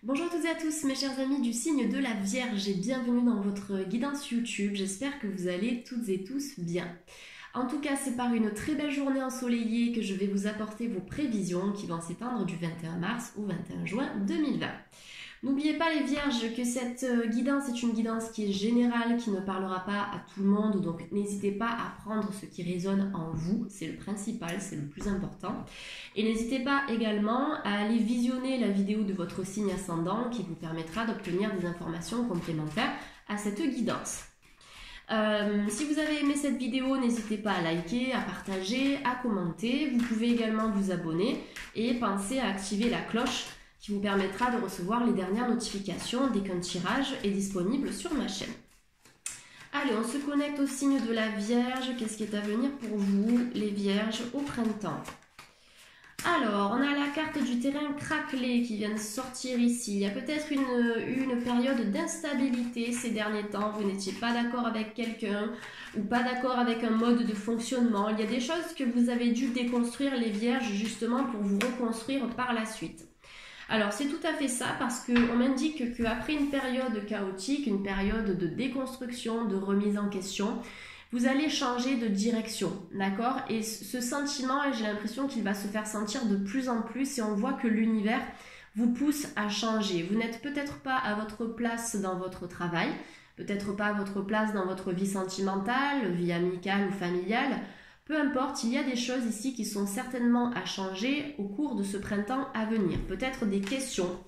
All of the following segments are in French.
Bonjour à toutes et à tous mes chers amis du signe de la Vierge et bienvenue dans votre guidance YouTube. J'espère que vous allez toutes et tous bien. En tout cas, c'est par une très belle journée ensoleillée que je vais vous apporter vos prévisions qui vont s'étendre du 21 mars au 21 juin 2020. N'oubliez pas les Vierges que cette guidance est une guidance qui est générale, qui ne parlera pas à tout le monde, donc n'hésitez pas à prendre ce qui résonne en vous, c'est le principal, c'est le plus important. Et n'hésitez pas également à aller visionner la vidéo de votre signe ascendant qui vous permettra d'obtenir des informations complémentaires à cette guidance. Si vous avez aimé cette vidéo, n'hésitez pas à liker, à partager, à commenter. Vous pouvez également vous abonner et pensez à activer la cloche qui vous permettra de recevoir les dernières notifications dès qu'un tirage est disponible sur ma chaîne. Allez, on se connecte au signe de la Vierge. Qu'est-ce qui est à venir pour vous, les Vierges, au printemps? Alors, on a la carte du terrain craquelé qui vient de sortir ici. Il y a peut-être une période d'instabilité ces derniers temps. Vous n'étiez pas d'accord avec quelqu'un ou pas d'accord avec un mode de fonctionnement. Il y a des choses que vous avez dû déconstruire, les Vierges, justement pour vous reconstruire par la suite. Alors c'est tout à fait ça parce qu'on m'indique qu'après une période chaotique, une période de déconstruction, de remise en question, vous allez changer de direction, d'accord? Et ce sentiment, j'ai l'impression qu'il va se faire sentir de plus en plus et on voit que l'univers vous pousse à changer. Vous n'êtes peut-être pas à votre place dans votre travail, peut-être pas à votre place dans votre vie sentimentale, vie amicale ou familiale. Peu importe, il y a des choses ici qui sont certainement à changer au cours de ce printemps à venir. Peut-être des questions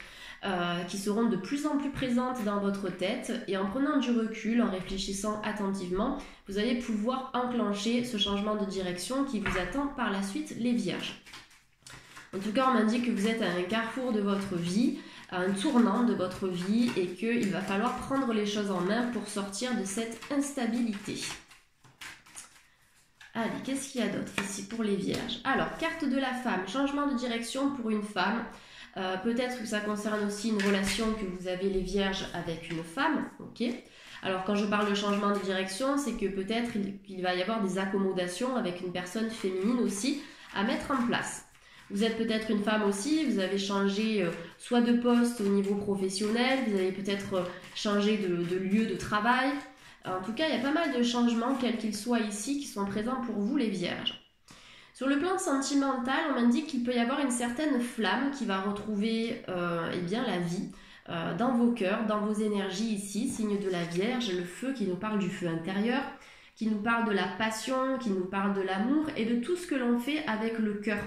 qui seront de plus en plus présentes dans votre tête et en prenant du recul, en réfléchissant attentivement, vous allez pouvoir enclencher ce changement de direction qui vous attend par la suite, les Vierges. En tout cas, on m'indique que vous êtes à un carrefour de votre vie, à un tournant de votre vie et qu'il va falloir prendre les choses en main pour sortir de cette instabilité. Allez, qu'est-ce qu'il y a d'autre ici pour les Vierges? Alors, carte de la femme, changement de direction pour une femme. Peut-être que ça concerne aussi une relation que vous avez les Vierges avec une femme. Ok. Alors, quand je parle de changement de direction, c'est que peut-être il va y avoir des accommodations avec une personne féminine aussi à mettre en place. Vous êtes peut-être une femme aussi, vous avez changé soit de poste au niveau professionnel, vous avez peut-être changé de lieu de travail. En tout cas, il y a pas mal de changements, quels qu'ils soient ici, qui sont présents pour vous, les Vierges. Sur le plan sentimental, on m'indique qu'il peut y avoir une certaine flamme qui va retrouver eh bien, la vie dans vos cœurs, dans vos énergies ici, signe de la Vierge, le feu qui nous parle du feu intérieur, qui nous parle de la passion, qui nous parle de l'amour et de tout ce que l'on fait avec le cœur.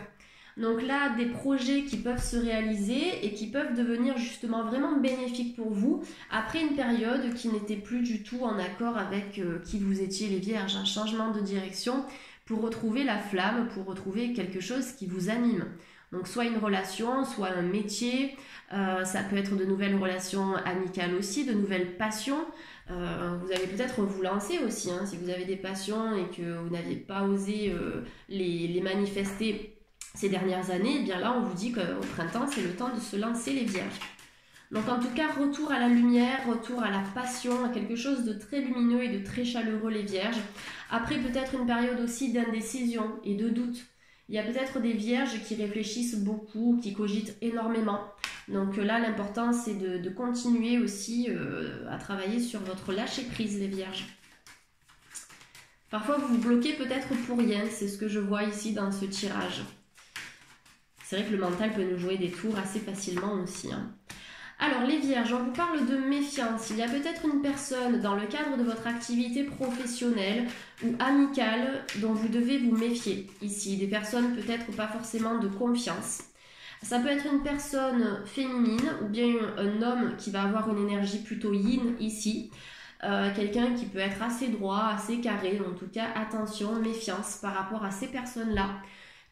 Donc là, des projets qui peuvent se réaliser et qui peuvent devenir justement vraiment bénéfiques pour vous après une période qui n'était plus du tout en accord avec qui vous étiez les Vierges. Un changement de direction pour retrouver la flamme, pour retrouver quelque chose qui vous anime. Donc soit une relation, soit un métier, ça peut être de nouvelles relations amicales aussi, de nouvelles passions. Vous allez peut-être vous lancer aussi, hein, si vous avez des passions et que vous n'aviez pas osé les manifester ces dernières années, eh bien là on vous dit qu'au printemps c'est le temps de se lancer, les Vierges. Donc en tout cas, retour à la lumière, retour à la passion, à quelque chose de très lumineux et de très chaleureux, les Vierges. Après peut-être une période aussi d'indécision et de doute. Il y a peut-être des Vierges qui réfléchissent beaucoup, qui cogitent énormément. Donc là l'important c'est de continuer aussi à travailler sur votre lâcher-prise, les Vierges. Parfois vous vous bloquez peut-être pour rien, c'est ce que je vois ici dans ce tirage. C'est vrai que le mental peut nous jouer des tours assez facilement aussi. Hein. Alors les Vierges, on vous parle de méfiance. Il y a peut-être une personne dans le cadre de votre activité professionnelle ou amicale dont vous devez vous méfier ici. Des personnes peut-être pas forcément de confiance. Ça peut être une personne féminine ou bien un homme qui va avoir une énergie plutôt yin ici. Quelqu'un qui peut être assez droit, assez carré. En tout cas, attention, méfiance par rapport à ces personnes-là.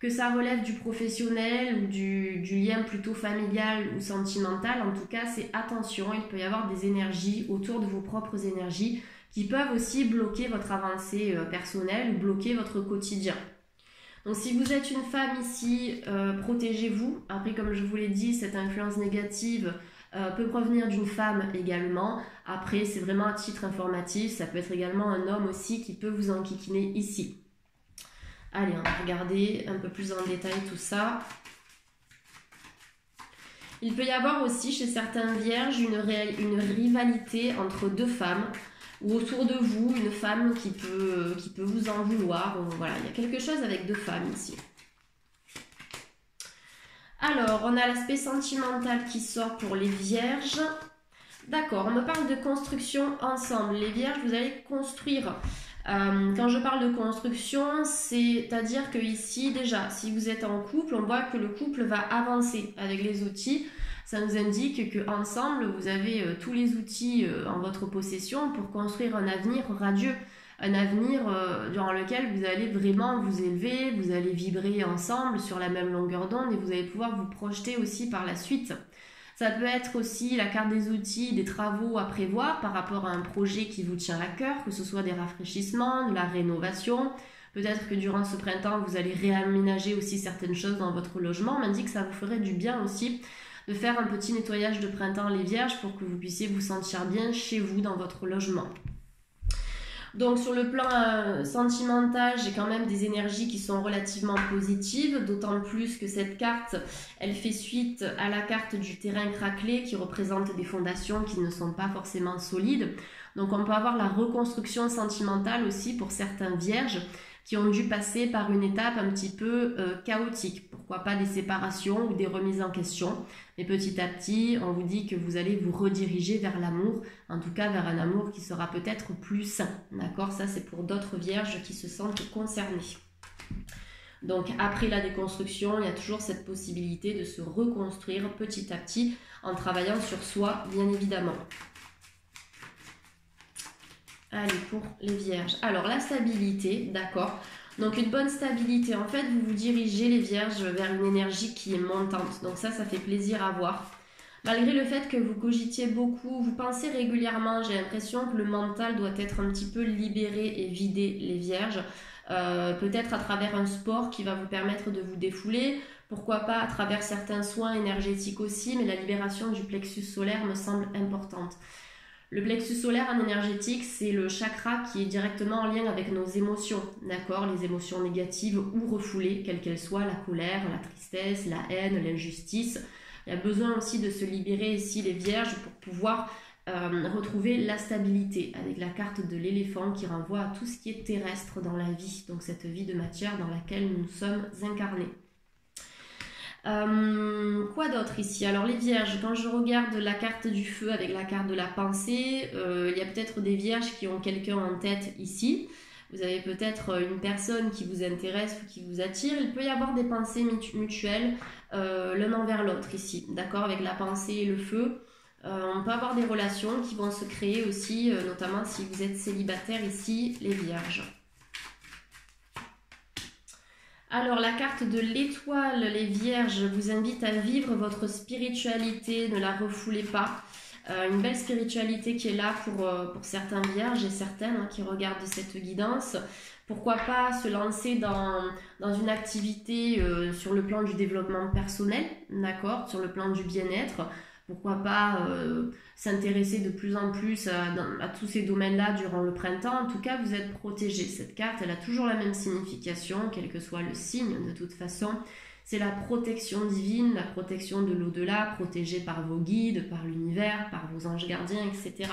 Que ça relève du professionnel ou du lien plutôt familial ou sentimental, en tout cas, c'est attention, il peut y avoir des énergies autour de vos propres énergies qui peuvent aussi bloquer votre avancée personnelle ou bloquer votre quotidien. Donc si vous êtes une femme ici, protégez-vous. Après, comme je vous l'ai dit, cette influence négative peut provenir d'une femme également. Après, c'est vraiment à titre informatif, ça peut être également un homme aussi qui peut vous enquiquiner ici. Allez, on va regarder un peu plus en détail tout ça. Il peut y avoir aussi chez certains vierges une rivalité entre deux femmes ou autour de vous, une femme qui peut vous en vouloir. Voilà, il y a quelque chose avec deux femmes ici. Alors, on a l'aspect sentimental qui sort pour les vierges. D'accord, on me parle de construction ensemble. Les vierges, vous allez construire. Quand je parle de construction, c'est-à-dire que ici, déjà, si vous êtes en couple, on voit que le couple va avancer avec les outils. Ça nous indique qu'ensemble, vous avez tous les outils en votre possession pour construire un avenir radieux. Un avenir durant lequel vous allez vraiment vous élever, vous allez vibrer ensemble sur la même longueur d'onde et vous allez pouvoir vous projeter aussi par la suite. Ça peut être aussi la carte des outils, des travaux à prévoir par rapport à un projet qui vous tient à cœur, que ce soit des rafraîchissements, de la rénovation. Peut-être que durant ce printemps, vous allez réaménager aussi certaines choses dans votre logement. On m'indique que ça vous ferait du bien aussi de faire un petit nettoyage de printemps les vierges pour que vous puissiez vous sentir bien chez vous dans votre logement. Donc sur le plan sentimental, j'ai quand même des énergies qui sont relativement positives, d'autant plus que cette carte, elle fait suite à la carte du terrain craquelé qui représente des fondations qui ne sont pas forcément solides. Donc on peut avoir la reconstruction sentimentale aussi pour certains vierges qui ont dû passer par une étape un petit peu chaotique. Pourquoi pas des séparations ou des remises en question. Mais petit à petit, on vous dit que vous allez vous rediriger vers l'amour, en tout cas vers un amour qui sera peut-être plus sain. D'accord? Ça, c'est pour d'autres vierges qui se sentent concernées. Donc après la déconstruction, il y a toujours cette possibilité de se reconstruire petit à petit en travaillant sur soi, bien évidemment. Allez, pour les vierges. Alors, la stabilité, d'accord. Donc, une bonne stabilité. En fait, vous vous dirigez, les vierges, vers une énergie qui est montante. Donc ça fait plaisir à voir. Malgré le fait que vous cogitiez beaucoup, vous pensez régulièrement, j'ai l'impression que le mental doit être un petit peu libéré et vidé, les vierges. Peut-être à travers un sport qui va vous permettre de vous défouler. Pourquoi pas à travers certains soins énergétiques aussi, mais la libération du plexus solaire me semble importante. Le plexus solaire en énergétique, c'est le chakra qui est directement en lien avec nos émotions, d'accord? Les émotions négatives ou refoulées, quelles qu'elles soient, la colère, la tristesse, la haine, l'injustice. Il y a besoin aussi de se libérer ici les vierges pour pouvoir retrouver la stabilité avec la carte de l'éléphant qui renvoie à tout ce qui est terrestre dans la vie, donc cette vie de matière dans laquelle nous sommes incarnés. Quoi d'autre ici? Alors les vierges, quand je regarde la carte du feu avec la carte de la pensée, il y a peut-être des vierges qui ont quelqu'un en tête ici. Vous avez peut-être une personne qui vous intéresse ou qui vous attire. Il peut y avoir des pensées mutuelles l'un envers l'autre ici, d'accord? Avec la pensée et le feu. On peut avoir des relations qui vont se créer aussi, notamment si vous êtes célibataire ici, les vierges. Alors, la carte de l'étoile, les vierges, vous invite à vivre votre spiritualité, ne la refoulez pas. Une belle spiritualité qui est là pour certains vierges et certaines qui regardent cette guidance. Pourquoi pas se lancer dans une activité sur le plan du développement personnel, d'accord, sur le plan du bien-être. Pourquoi pas s'intéresser de plus en plus à tous ces domaines-là durant le printemps. En tout cas, vous êtes protégés. Cette carte, elle a toujours la même signification, quel que soit le signe de toute façon. C'est la protection divine, la protection de l'au-delà, protégée par vos guides, par l'univers, par vos anges gardiens, etc.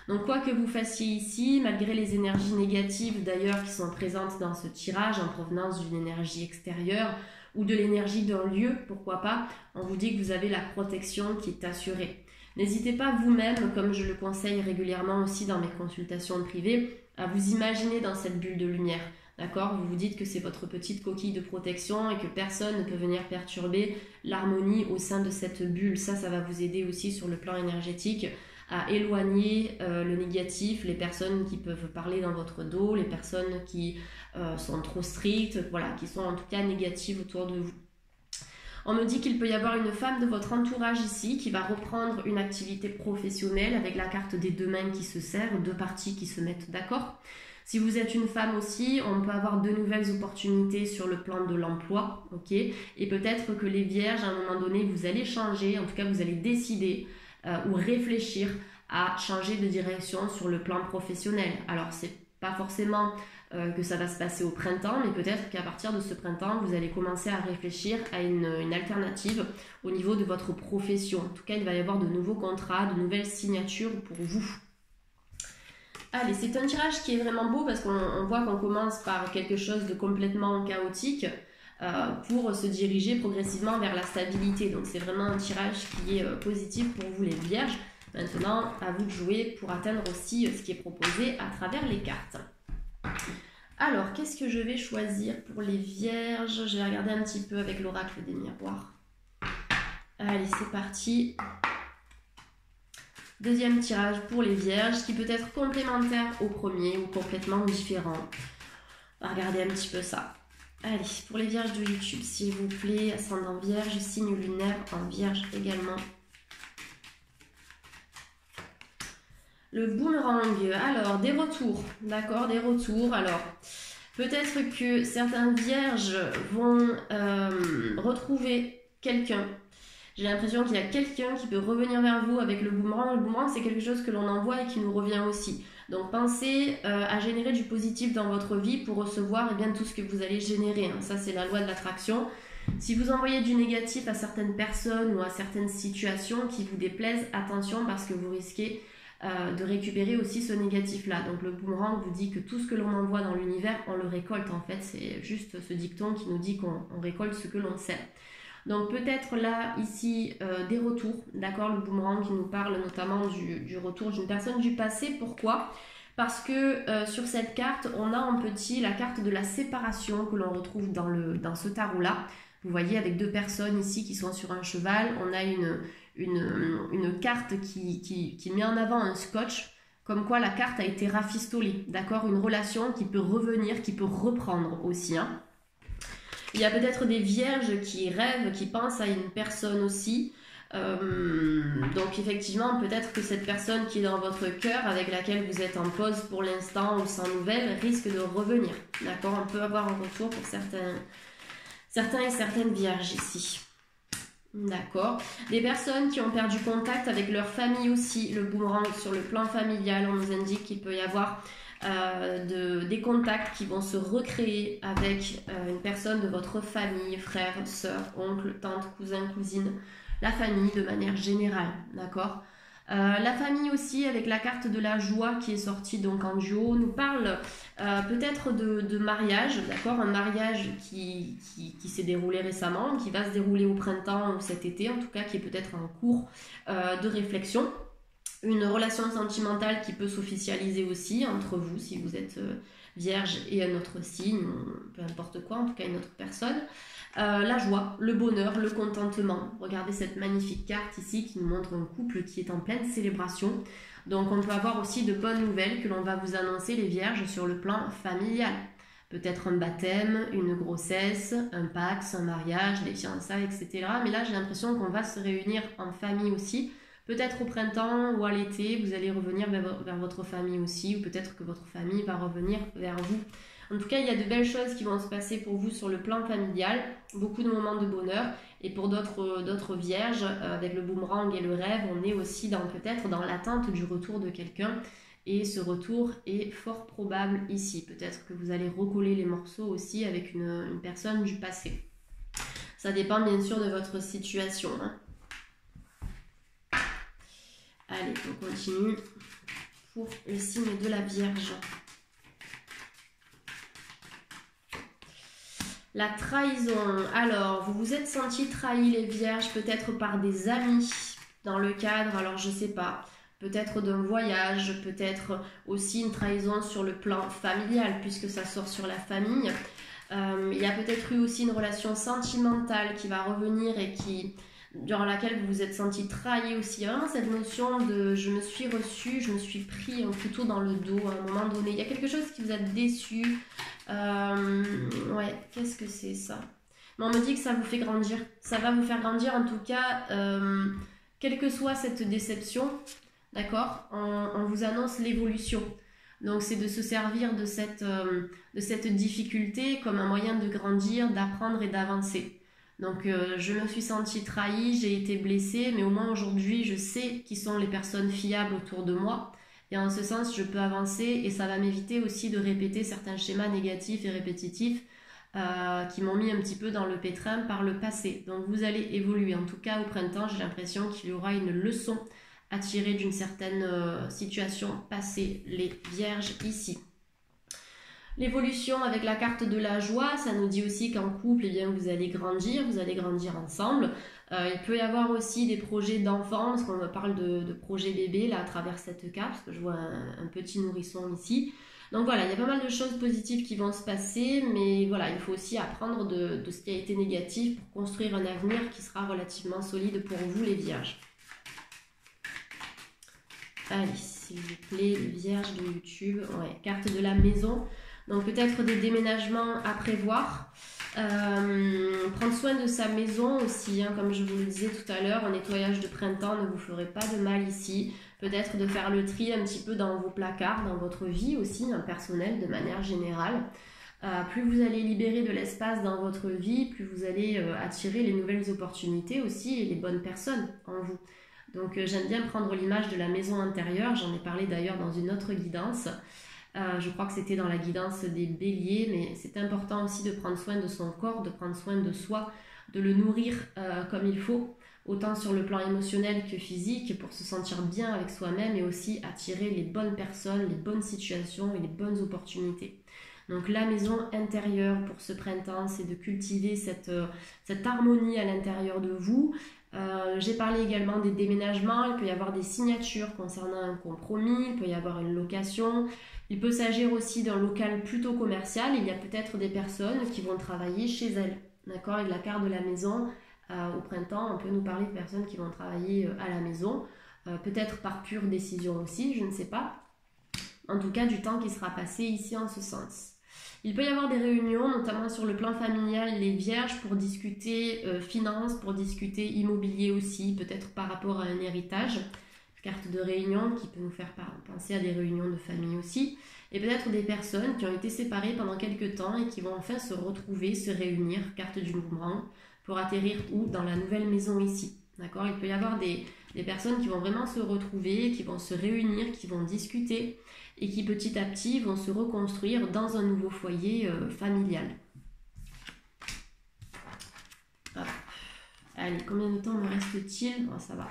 Donc quoi que vous fassiez ici, malgré les énergies négatives d'ailleurs qui sont présentes dans ce tirage en provenance d'une énergie extérieure, ou de l'énergie d'un lieu, pourquoi pas, on vous dit que vous avez la protection qui est assurée. N'hésitez pas vous-même, comme je le conseille régulièrement aussi dans mes consultations privées, à vous imaginer dans cette bulle de lumière. D'accord? Vous vous dites que c'est votre petite coquille de protection et que personne ne peut venir perturber l'harmonie au sein de cette bulle. Ça va vous aider aussi sur le plan énergétique à éloigner le négatif, les personnes qui peuvent parler dans votre dos, les personnes qui sont trop strictes, voilà, qui sont en tout cas négatives autour de vous. On me dit qu'il peut y avoir une femme de votre entourage ici qui va reprendre une activité professionnelle avec la carte des deux mains qui se serrent, deux parties qui se mettent d'accord. Si vous êtes une femme aussi, on peut avoir de nouvelles opportunités sur le plan de l'emploi, ok? Et peut-être que les vierges, à un moment donné, vous allez changer, en tout cas vous allez décider ou réfléchir à changer de direction sur le plan professionnel. Alors c'est pas forcément que ça va se passer au printemps, mais peut-être qu'à partir de ce printemps, vous allez commencer à réfléchir à une alternative au niveau de votre profession. En tout cas, il va y avoir de nouveaux contrats, de nouvelles signatures pour vous. Allez, c'est un tirage qui est vraiment beau parce qu'on voit qu'on commence par quelque chose de complètement chaotique pour se diriger progressivement vers la stabilité. Donc c'est vraiment un tirage qui est positif pour vous les vierges. Maintenant, à vous de jouer pour atteindre aussi ce qui est proposé à travers les cartes. Alors, qu'est-ce que je vais choisir pour les vierges? Je vais regarder un petit peu avec l'oracle des miroirs. Allez, c'est parti. Deuxième tirage pour les vierges qui peut être complémentaire au premier ou complètement différent. On va regarder un petit peu ça. Allez, pour les vierges de YouTube, s'il vous plaît, ascendant vierge, signe lunaire en vierge également. Le boomerang, alors des retours, d'accord, des retours. Alors, peut-être que certains vierges vont retrouver quelqu'un. J'ai l'impression qu'il y a quelqu'un qui peut revenir vers vous avec le boomerang. Le boomerang, c'est quelque chose que l'on envoie et qui nous revient aussi. Donc, pensez à générer du positif dans votre vie pour recevoir bien, tout ce que vous allez générer. Hein. Ça, c'est la loi de l'attraction. Si vous envoyez du négatif à certaines personnes ou à certaines situations qui vous déplaisent, attention parce que vous risquez de récupérer aussi ce négatif-là. Donc, le boomerang vous dit que tout ce que l'on envoie dans l'univers, on le récolte en fait. C'est juste ce dicton qui nous dit qu'on récolte ce que l'on sème. Donc peut-être là, ici, des retours, d'accord, le boomerang qui nous parle notamment du retour d'une personne du passé. Pourquoi? Parce que sur cette carte, on a en petit la carte de la séparation que l'on retrouve dans ce tarot-là. Vous voyez, avec deux personnes ici qui sont sur un cheval, on a une carte qui met en avant un scotch, comme quoi la carte a été rafistolée, d'accord, une relation qui peut revenir, qui peut reprendre aussi, hein. Il y a peut-être des vierges qui rêvent, qui pensent à une personne aussi. Donc effectivement, peut-être que cette personne qui est dans votre cœur, avec laquelle vous êtes en pause pour l'instant ou sans nouvelles, risque de revenir. D'accord? On peut avoir un retour pour certains et certaines vierges ici. D'accord. Des personnes qui ont perdu contact avec leur famille aussi. Le boomerang sur le plan familial, on nous indique qu'il peut y avoir des contacts qui vont se recréer avec une personne de votre famille, frère, soeur, oncle, tante, cousin, cousine, la famille de manière générale, d'accord. La famille aussi avec la carte de la joie qui est sortie donc en duo nous parle peut-être de mariage, d'accord, un mariage qui s'est déroulé récemment, qui va se dérouler au printemps ou cet été en tout cas, qui est peut-être en cours de réflexion. Une relation sentimentale qui peut s'officialiser aussi entre vous, si vous êtes vierge et un autre signe, peu importe quoi, en tout cas une autre personne. La joie, le bonheur, le contentement. Regardez cette magnifique carte ici qui nous montre un couple qui est en pleine célébration. Donc on peut avoir aussi de bonnes nouvelles que l'on va vous annoncer les vierges sur le plan familial. Peut-être un baptême, une grossesse, un pax, un mariage, des fiançailles, etc. Mais là j'ai l'impression qu'on va se réunir en famille aussi. Peut-être au printemps ou à l'été, vous allez revenir vers votre famille aussi, ou peut-être que votre famille va revenir vers vous. En tout cas, il y a de belles choses qui vont se passer pour vous sur le plan familial, beaucoup de moments de bonheur. Et pour d'autres vierges, avec le boomerang et le rêve, on est aussi peut-être dans l'attente du retour de quelqu'un. Et ce retour est fort probable ici. Peut-être que vous allez recoller les morceaux aussi avec une personne du passé. Ça dépend bien sûr de votre situation, hein. Allez, on continue pour le signe de la Vierge. La trahison. Alors, vous vous êtes senti trahi les Vierges, peut-être par des amis dans le cadre, alors je sais pas, peut-être d'un voyage, peut-être aussi une trahison sur le plan familial puisque ça sort sur la famille. Il y a peut-être eu aussi une relation sentimentale qui va revenir et durant laquelle vous vous êtes senti trahi aussi. Il y a vraiment cette notion de je me suis reçu, je me suis pris un couteau dans le dos à un moment donné. Il y a quelque chose qui vous a déçu. Ouais, qu'est-ce que c'est ça? Mais on me dit que ça vous fait grandir. Ça va vous faire grandir en tout cas, quelle que soit cette déception, d'accord, on vous annonce l'évolution. Donc c'est de se servir de cette difficulté comme un moyen de grandir, d'apprendre et d'avancer. Donc je me suis sentie trahie, j'ai été blessée, mais au moins aujourd'hui je sais qui sont les personnes fiables autour de moi Et en ce sens, je peux avancer et ça va m'éviter aussi de répéter certains schémas négatifs et répétitifs qui m'ont mis un petit peu dans le pétrin par le passé. Donc vous allez évoluer. En tout cas, au printemps, j'ai l'impression qu'il y aura une leçon à tirer d'une certaine situation passée, les vierges ici. L'évolution avec la carte de la joie, ça nous dit aussi qu'en couple, eh bien, vous allez grandir ensemble. Il peut y avoir aussi des projets d'enfants, parce qu'on me parle de projets bébés là à travers cette carte, parce que je vois un petit nourrisson ici. Donc voilà, il y a pas mal de choses positives qui vont se passer, mais voilà, il faut aussi apprendre de ce qui a été négatif pour construire un avenir qui sera relativement solide pour vous les vierges. Allez, s'il vous plaît, les vierges de YouTube, ouais, carte de la maison. Donc peut-être des déménagements à prévoir. Prendre soin de sa maison aussi, hein, comme je vous le disais tout à l'heure, un nettoyage de printemps ne vous ferait pas de mal ici. Peut-être de faire le tri un petit peu dans vos placards, dans votre vie aussi, hein, personnelle de manière générale. Plus vous allez libérer de l'espace dans votre vie, plus vous allez attirer les nouvelles opportunités aussi et les bonnes personnes en vous. Donc j'aime bien prendre l'image de la maison intérieure, j'en ai parlé d'ailleurs dans une autre guidance. Je crois que c'était dans la guidance des béliers, mais c'est important aussi de prendre soin de son corps, de prendre soin de soi, de le nourrir comme il faut, autant sur le plan émotionnel que physique, pour se sentir bien avec soi-même et aussi attirer les bonnes personnes, les bonnes situations et les bonnes opportunités. Donc la maison intérieure pour ce printemps, c'est de cultiver cette harmonie à l'intérieur de vous. J'ai parlé également des déménagements, il peut y avoir des signatures concernant un compromis, il peut y avoir une location. Il peut s'agir aussi d'un local plutôt commercial. Il y a peut-être des personnes qui vont travailler chez elles. D'accord? Avec la carte de la maison, au printemps, on peut nous parler de personnes qui vont travailler à la maison. Peut-être par pure décision aussi, je ne sais pas. En tout cas, du temps qui sera passé ici en ce sens. Il peut y avoir des réunions, notamment sur le plan familial, les vierges, pour discuter finances, pour discuter immobilier aussi, peut-être par rapport à un héritage. Carte de réunion qui peut nous faire penser à des réunions de famille aussi. Et peut-être des personnes qui ont été séparées pendant quelques temps et qui vont enfin se retrouver, se réunir, carte du mouvement, pour atterrir où? Dans la nouvelle maison ici. D'accord? Il peut y avoir des personnes qui vont vraiment se retrouver, qui vont se réunir, qui vont discuter et qui petit à petit vont se reconstruire dans un nouveau foyer familial. Hop. Allez, combien de temps me reste-t-il? Oh, ça va.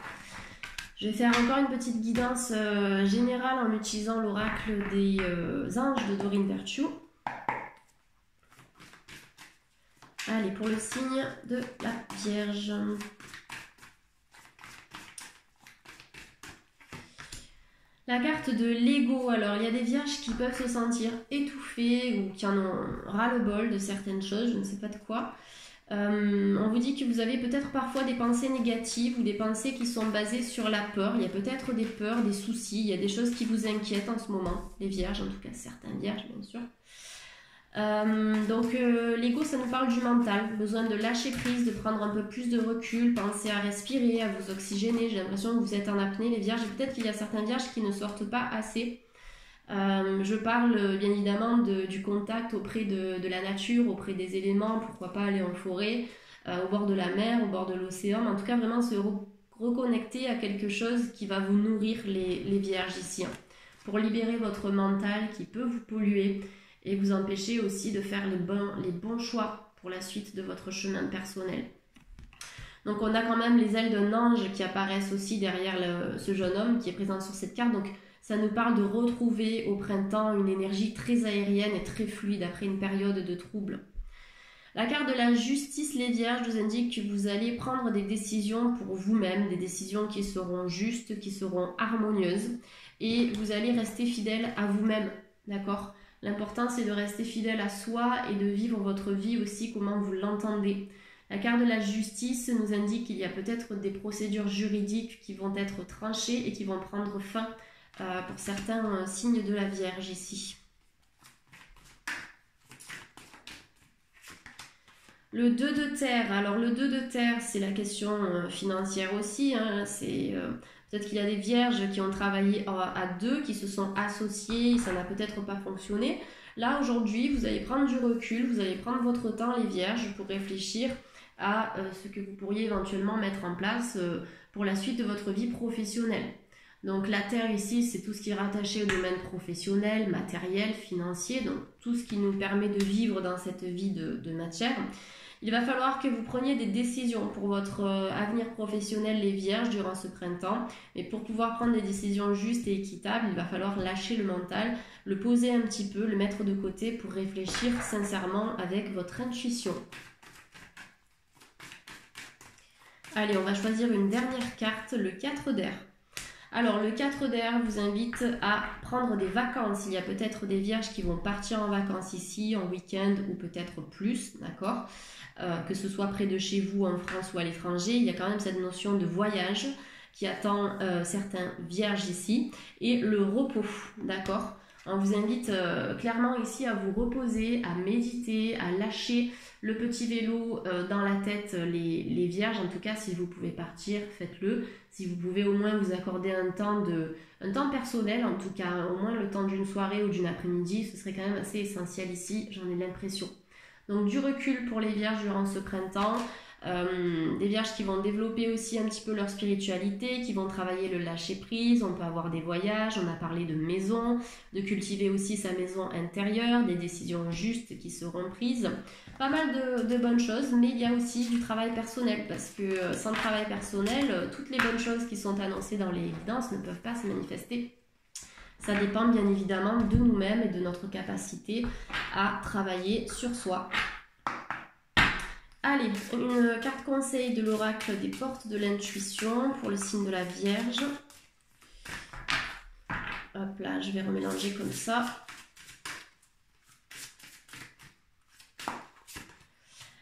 Je vais faire encore une petite guidance générale en utilisant l'oracle des anges de Doreen Virtue. Allez, pour le signe de la Vierge. La carte de l'ego. Alors, il y a des vierges qui peuvent se sentir étouffées ou qui en ont ras-le-bol de certaines choses, je ne sais pas de quoi. On vous dit que vous avez peut-être parfois des pensées négatives ou des pensées qui sont basées sur la peur. Il y a peut-être des peurs, des soucis, il y a des choses qui vous inquiètent en ce moment. Les vierges, en tout cas certains vierges bien sûr. Donc l'ego, ça nous parle du mental, besoin de lâcher prise, de prendre un peu plus de recul, penser à respirer, à vous oxygéner. J'ai l'impression que vous êtes en apnée les vierges, et peut-être qu'il y a certains vierges qui ne sortent pas assez. Je parle bien évidemment du contact auprès de la nature, auprès des éléments, pourquoi pas aller en forêt, au bord de la mer, au bord de l'océan, mais en tout cas vraiment se reconnecter à quelque chose qui va vous nourrir les vierges ici, hein, pour libérer votre mental qui peut vous polluer et vous empêcher aussi de faire les bons choix pour la suite de votre chemin personnel. Donc on a quand même les ailes d'un ange qui apparaissent aussi derrière ce jeune homme qui est présent sur cette carte, donc ça nous parle de retrouver au printemps une énergie très aérienne et très fluide après une période de trouble. La carte de la justice, les vierges, nous indique que vous allez prendre des décisions pour vous-même, des décisions qui seront justes, qui seront harmonieuses, et vous allez rester fidèle à vous-même, d'accord? L'important, c'est de rester fidèle à soi et de vivre votre vie aussi comment vous l'entendez. La carte de la justice nous indique qu'il y a peut-être des procédures juridiques qui vont être tranchées et qui vont prendre fin pour certains signes de la Vierge ici. Le 2 de terre. Alors le 2 de terre, c'est la question financière aussi. Hein. C'est peut-être qu'il y a des vierges qui ont travaillé à deux, qui se sont associées, ça n'a peut-être pas fonctionné. Là aujourd'hui, vous allez prendre du recul, vous allez prendre votre temps les vierges pour réfléchir à ce que vous pourriez éventuellement mettre en place pour la suite de votre vie professionnelle. Donc la terre ici, c'est tout ce qui est rattaché au domaine professionnel, matériel, financier, donc tout ce qui nous permet de vivre dans cette vie de matière. Il va falloir que vous preniez des décisions pour votre avenir professionnel, les vierges, durant ce printemps. Mais pour pouvoir prendre des décisions justes et équitables, il va falloir lâcher le mental, le poser un petit peu, le mettre de côté pour réfléchir sincèrement avec votre intuition. Allez, on va choisir une dernière carte, le 4 d'air. Alors, le 4 d'air vous invite à prendre des vacances. Il y a peut-être des vierges qui vont partir en vacances ici, en week-end ou peut-être plus, d'accord, que ce soit près de chez vous, en France ou à l'étranger. Il y a quand même cette notion de voyage qui attend certains vierges ici. Et le repos, d'accord. On vous invite clairement ici à vous reposer, à méditer, à lâcher le petit vélo dans la tête, les vierges. En tout cas, si vous pouvez partir, faites-le. Si vous pouvez au moins vous accorder un temps personnel, en tout cas au moins le temps d'une soirée ou d'une après-midi, ce serait quand même assez essentiel ici, j'en ai l'impression. Donc du recul pour les vierges durant ce printemps. Des vierges qui vont développer aussi un petit peu leur spiritualité, qui vont travailler le lâcher prise. On peut avoir des voyages, on a parlé de maison, de cultiver aussi sa maison intérieure, des décisions justes qui seront prises, pas mal de bonnes choses, mais il y a aussi du travail personnel, parce que sans travail personnel, toutes les bonnes choses qui sont annoncées dans les guidances ne peuvent pas se manifester. Ça dépend bien évidemment de nous-mêmes et de notre capacité à travailler sur soi. Allez, une carte conseil de l'oracle des portes de l'intuition pour le signe de la Vierge. Hop là, je vais remélanger comme ça.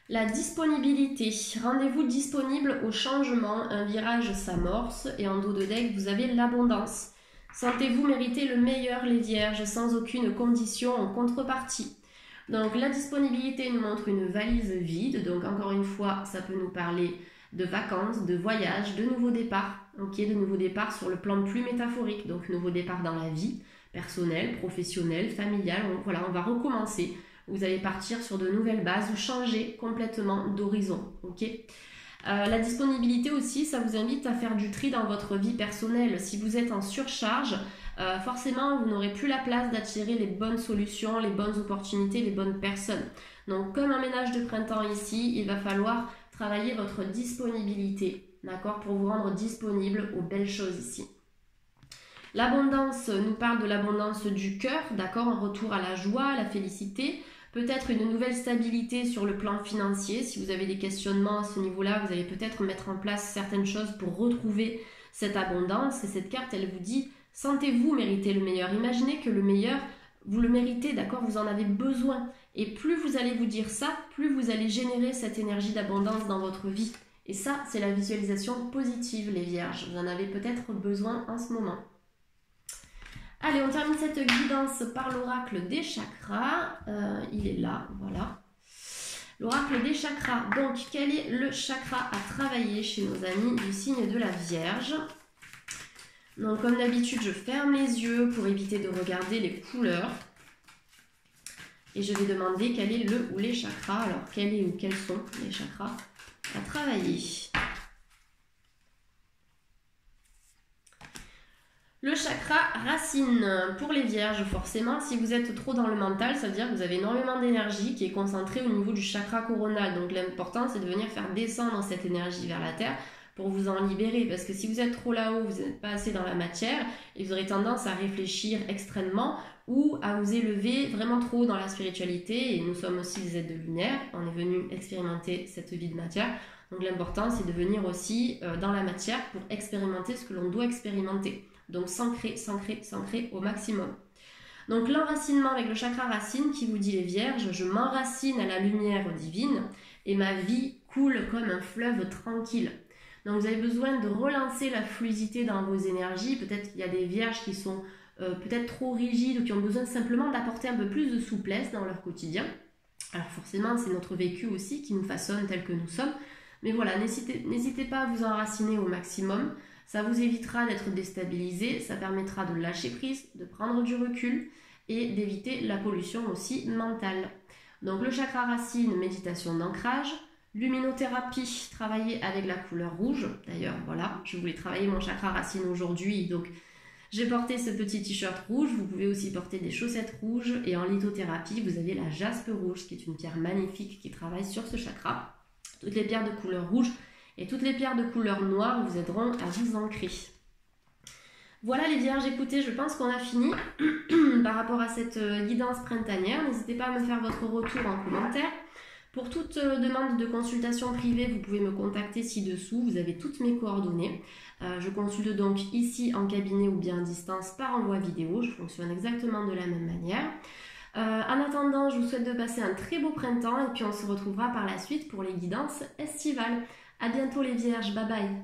La disponibilité. Rendez-vous disponible au changement. Un virage s'amorce et en dos de deck, vous avez l'abondance. Sentez-vous mériter le meilleur, les Vierges, sans aucune condition en contrepartie. Donc la disponibilité nous montre une valise vide, donc encore une fois ça peut nous parler de vacances, de voyages, de nouveaux départs, ok, de nouveaux départs sur le plan plus métaphorique, donc nouveaux départs dans la vie personnelle, professionnelle, familiale, voilà, on va recommencer, vous allez partir sur de nouvelles bases ou changer complètement d'horizon, ok. La disponibilité aussi, ça vous invite à faire du tri dans votre vie personnelle. Si vous êtes en surcharge, forcément vous n'aurez plus la place d'attirer les bonnes solutions, les bonnes opportunités, les bonnes personnes. Donc comme un ménage de printemps ici, il va falloir travailler votre disponibilité, d'accord, pour vous rendre disponible aux belles choses ici. L'abondance nous parle de l'abondance du cœur, d'accord, en retour à la joie, à la félicité. Peut-être une nouvelle stabilité sur le plan financier. Si vous avez des questionnements à ce niveau-là, vous allez peut-être mettre en place certaines choses pour retrouver cette abondance. Et cette carte, elle vous dit, sentez-vous mériter le meilleur. Imaginez que le meilleur, vous le méritez, d'accord, vous en avez besoin. Et plus vous allez vous dire ça, plus vous allez générer cette énergie d'abondance dans votre vie. Et ça, c'est la visualisation positive, les Vierges. Vous en avez peut-être besoin en ce moment. Allez, on termine cette guidance par l'oracle des chakras. Il est là, voilà. L'oracle des chakras. Donc, quel est le chakra à travailler chez nos amis du signe de la Vierge? Donc, comme d'habitude, je ferme les yeux pour éviter de regarder les couleurs. Et je vais demander quel est le ou les chakras. Alors, quel est ou quels sont les chakras à travailler? Le chakra racine, pour les vierges forcément, si vous êtes trop dans le mental, ça veut dire que vous avez énormément d'énergie qui est concentrée au niveau du chakra coronal. Donc l'important c'est de venir faire descendre cette énergie vers la terre pour vous en libérer. Parce que si vous êtes trop là-haut, vous n'êtes pas assez dans la matière et vous aurez tendance à réfléchir extrêmement ou à vous élever vraiment trop dans la spiritualité. Et nous sommes aussi des êtres de lumière, on est venu expérimenter cette vie de matière. Donc l'important c'est de venir aussi dans la matière pour expérimenter ce que l'on doit expérimenter. Donc s'ancrer au maximum. Donc l'enracinement avec le chakra racine qui vous dit les vierges, je m'enracine à la lumière divine et ma vie coule comme un fleuve tranquille. Donc vous avez besoin de relancer la fluidité dans vos énergies. Peut-être qu'il y a des vierges qui sont peut-être trop rigides ou qui ont besoin simplement d'apporter un peu plus de souplesse dans leur quotidien. Alors forcément c'est notre vécu aussi qui nous façonne tel que nous sommes. Mais voilà, n'hésitez pas à vous enraciner au maximum. Ça vous évitera d'être déstabilisé, ça permettra de lâcher prise, de prendre du recul et d'éviter la pollution aussi mentale. Donc le chakra racine, méditation d'ancrage. Luminothérapie, travailler avec la couleur rouge. D'ailleurs, voilà, je voulais travailler mon chakra racine aujourd'hui, donc j'ai porté ce petit t-shirt rouge. Vous pouvez aussi porter des chaussettes rouges. Et en lithothérapie, vous avez la jaspe rouge, qui est une pierre magnifique qui travaille sur ce chakra. Toutes les pierres de couleur rouge et toutes les pierres de couleur noire vous aideront à vous ancrer. Voilà les vierges, écoutez, je pense qu'on a fini par rapport à cette guidance printanière. N'hésitez pas à me faire votre retour en commentaire. Pour toute demande de consultation privée, vous pouvez me contacter ci-dessous. Vous avez toutes mes coordonnées. Je consulte donc ici en cabinet ou bien à distance par envoi vidéo. Je fonctionne exactement de la même manière. En attendant, je vous souhaite de passer un très beau printemps et puis on se retrouvera par la suite pour les guidances estivales. À bientôt les vierges, bye bye.